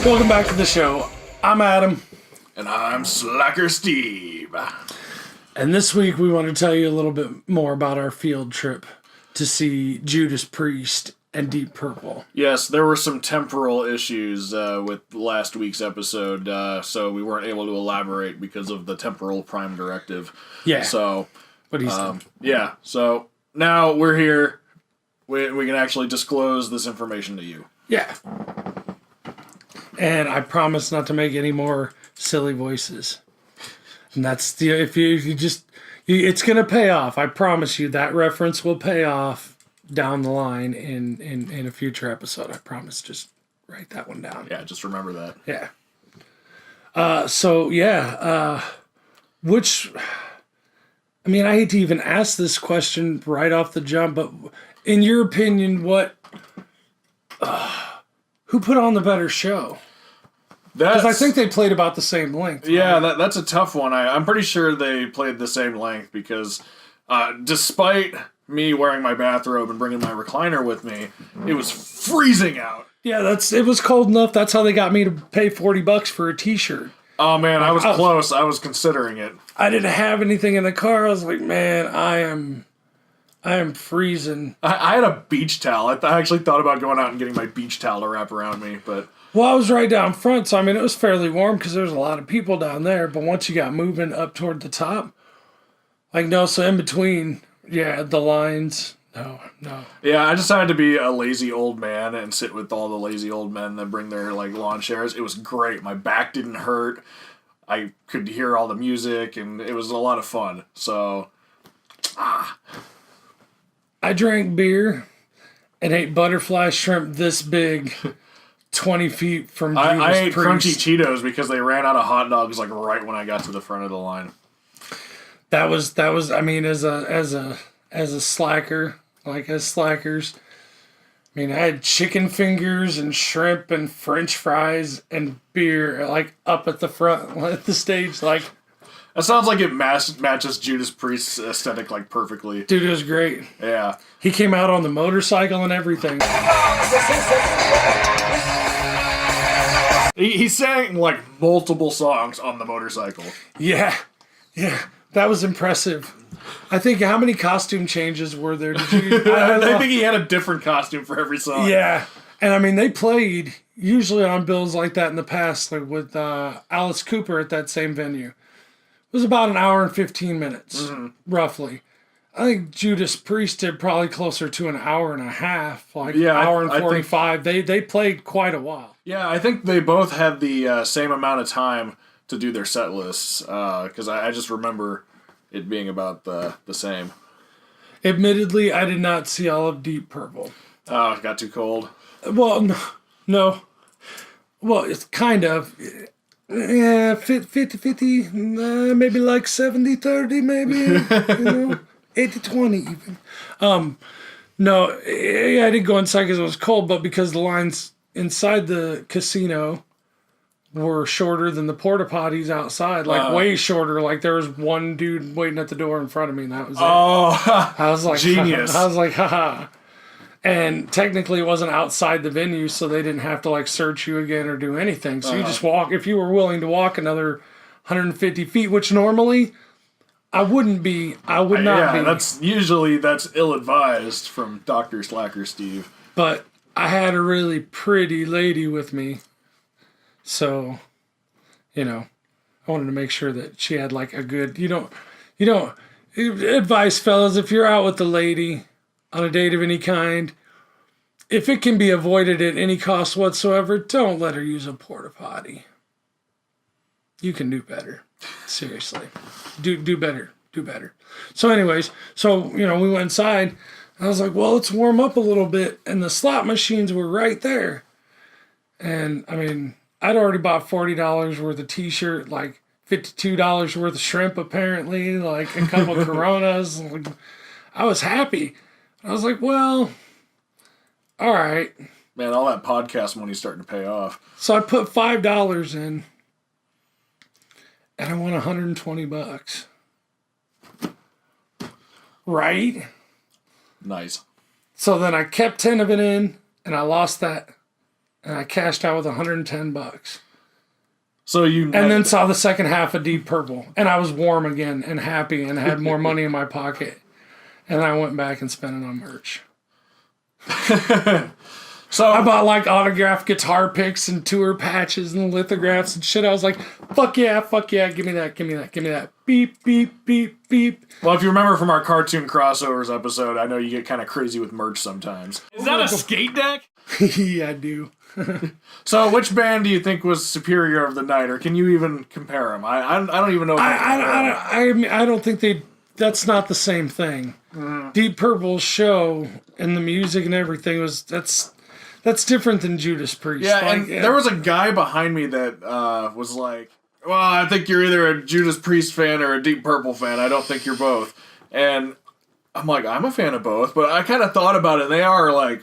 Welcome back to the show. I'm Adam. And I'm Slacker Steve. And this week we want to tell you a little bit more about our field trip to see Judas Priest and Deep Purple. Yes, there were some temporal issues with last week's episode, so we weren't able to elaborate because of the temporal prime directive. Yeah. So, What he's yeah. So now we're here. We can actually disclose this information to you. Yeah. And I promise not to make any more silly voices. And that's the if you just it's gonna pay off. I promise you that reference will pay off down the line in a future episode. I promise. Just write that one down. Yeah, just remember that. Yeah. Which, I mean, I hate to even ask this question right off the jump, but in your opinion, who put on the better show? Because I think they played about the same length. Yeah, right? That's a tough one. I'm pretty sure they played the same length because despite me wearing my bathrobe and bringing my recliner with me, it was freezing out. Yeah, it was cold enough. That's how they got me to pay $40 for a t-shirt. Oh man, I was close. I was considering it. I didn't have anything in the car. I was like, man, I am freezing. I had a beach towel. I actually thought about going out and getting my beach towel to wrap around me, but... Well, I was right down front, so I mean, it was fairly warm because there was a lot of people down there, but once you got moving up toward the top, so in between, the lines, no. Yeah, I decided to be a lazy old man and sit with all the lazy old men that bring their, lawn chairs. It was great. My back didn't hurt. I could hear all the music, and it was a lot of fun, so... I drank beer and ate butterfly shrimp this big, 20 feet from Judas I ate Priest. crunchy Cheetos because they ran out of hot dogs right when I got to the front of the line. That was. I mean, as a slacker, as slackers. I mean, I had chicken fingers and shrimp and French fries and beer up at the front at the stage That sounds like it matches Judas Priest's aesthetic perfectly. Dude, it was great. Yeah. He came out on the motorcycle and everything. He sang multiple songs on the motorcycle. Yeah. That was impressive. I think how many costume changes were there? Did you? I think he had a different costume for every song. Yeah. And I mean, they played usually on bills like that in the past, with Alice Cooper at that same venue. It was about an hour and 15 minutes, roughly. I think Judas Priest did probably closer to an hour and a half, hour and 45. They played quite a while. Yeah, I think they both had the same amount of time to do their set lists, because I just remember it being about the same. Admittedly, I did not see all of Deep Purple. Oh, it got too cold? Well, no. Well, it's kind of... Yeah, 50-50, maybe 70-30, maybe, 80-20 even. No, I didn't go inside because it was cold, but because the lines inside the casino were shorter than the porta potties outside, way shorter. There was one dude waiting at the door in front of me, and that was it. Oh, I was like, genius. I was like, haha. And technically it wasn't outside the venue, so they didn't have to search you again or do anything. So you just walk, if you were willing to walk another 150 feet, which normally I wouldn't be, I would not be. That's ill-advised from Dr. Slacker Steve. But I had a really pretty lady with me. So, I wanted to make sure that she had a good, advice, fellas, if you're out with a lady on a date of any kind, if it can be avoided at any cost whatsoever, don't let her use a porta potty. You can do better. Seriously. Do better. Do better. So anyways, we went inside. I was like, well, let's warm up a little bit. And the slot machines were right there. And, I mean, I'd already bought $40 worth of t-shirt, $52 worth of shrimp, apparently, a couple of Coronas. I was happy. I was like, well, all right. Man, all that podcast money's starting to pay off. So I put $5 in, and I won $120. Right? Nice. So then I kept 10 of it in, and I lost that. and I cashed out with $110. So And then saw the second half of Deep Purple, and I was warm again and happy and had more money in my pocket. And I went back and spent it on merch. So I bought like autographed guitar picks and tour patches and lithographs and shit. I was like, fuck yeah, give me that. Beep, beep, beep, beep. Well, if you remember from our cartoon crossovers episode, I know you get kind of crazy with merch sometimes. Is that a skate deck? Yeah, I do. So, which band do you think was superior of the night, or can you even compare them? I don't even know. If I don't think that's not the same thing. Deep Purple's show and the music and everything that's different than Judas Priest. Yeah, and there was a guy behind me that was like, well, I think you're either a Judas Priest fan or a Deep Purple fan. I don't think you're both. And I'm like, I'm a fan of both, but I kind of thought about it, and they are like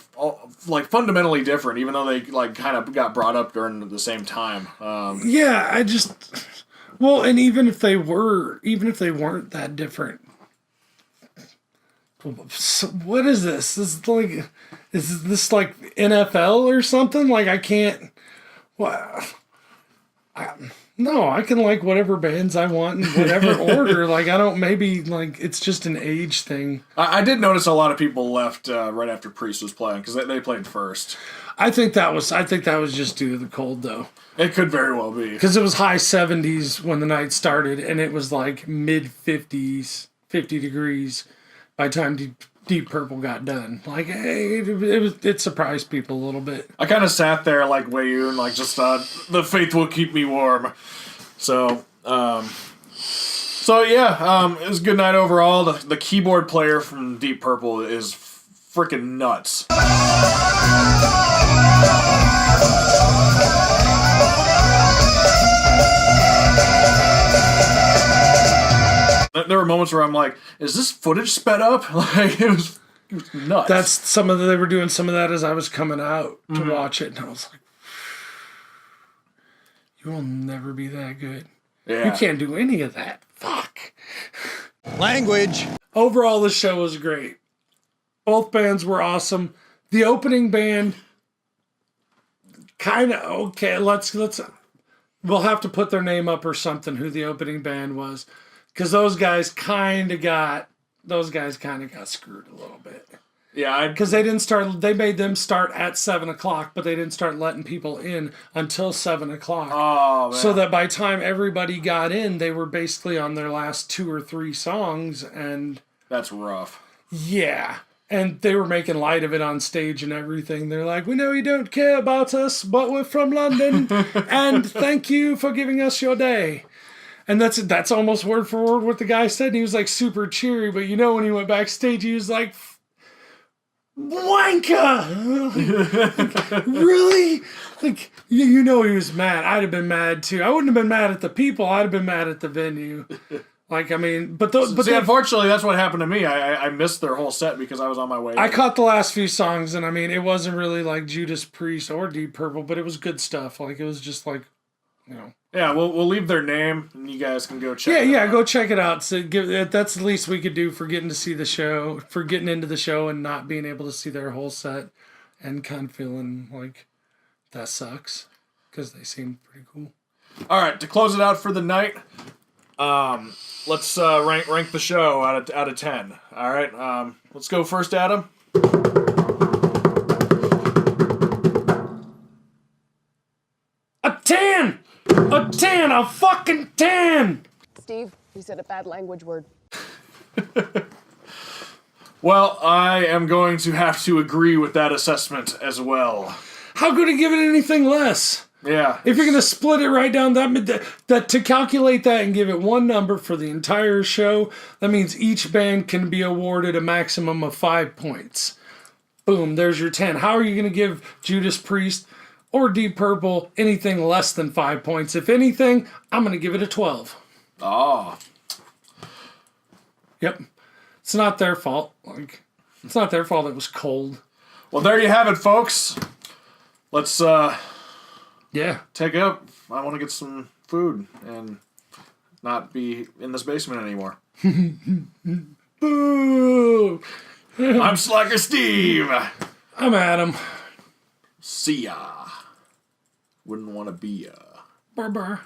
fundamentally different, even though they like kind of got brought up during the same time. Yeah, and even if they weren't that different. So what is this? Is this like NFL or something? Like I can't. No, I can like whatever bands I want in whatever order. Like I don't. Maybe like it's just an age thing. I did notice a lot of people left right after Priest was playing because they played first. I think that was just due to the cold though. It could very well be because it was high 70s when the night started, and it was like mid 50s, 50 degrees. By the time Deep Purple got done, like it surprised people a little bit. I kind of sat there like Wayoon, like just the faith will keep me warm. So yeah, it was a good night overall. The keyboard player from Deep Purple is freaking nuts. There were moments where I'm like, is this footage sped up? Like it was nuts. They were doing some of that as I was coming out to watch it, and I was like, you will never be that good. Yeah. You can't do any of that. Fuck. Language. Overall, the show was great. Both bands were awesome. The opening band, kind of okay. We'll have to put their name up or something. Who the opening band was. Because those guys kind of got screwed a little bit. Yeah, because they made them start at 7:00, but they didn't start letting people in until 7:00. Oh, man. So that by the time everybody got in, they were basically on their last 2 or 3 songs, and that's rough. Yeah, and they were making light of it on stage and everything. They're like, "We know you don't care about us, but we're from London, and thank you for giving us your day." And that's almost word for word what the guy said. And he was like super cheery, but when he went backstage, he was like, "Wanker!" Like, really? Like he was mad. I'd have been mad too. I wouldn't have been mad at the people. I'd have been mad at the venue. Like I mean, unfortunately, that's what happened to me. I missed their whole set because I was on my way. I caught the last few songs, and I mean, it wasn't really like Judas Priest or Deep Purple, but it was good stuff. Like it was just like, Yeah, we'll leave their name, and you guys can go check. Yeah, go check it out. So that's the least we could do for getting to see the show, for getting into the show and not being able to see their whole set, and kind of feeling like that sucks because they seem pretty cool. All right, to close it out for the night, let's rank the show out of 10. All right, let's go first, Adam. A 10! A 10! A fucking 10! Steve, you said a bad language word. Well, I am going to have to agree with that assessment as well. How could he give it anything less? Yeah. If you're going to split it right down that to calculate that and give it one number for the entire show, that means each band can be awarded a maximum of 5 points. Boom, there's your 10. How are you going to give Judas Priest or Deep Purple anything less than 5 points? If anything, I'm going to give it a 12. Oh. Yep. It's not their fault. Like, it's not their fault it was cold. Well, there you have it, folks. Let's take up. I want to get some food and not be in this basement anymore. Boo! I'm Slacker Steve. I'm Adam. See ya. Wouldn't want to be Burr.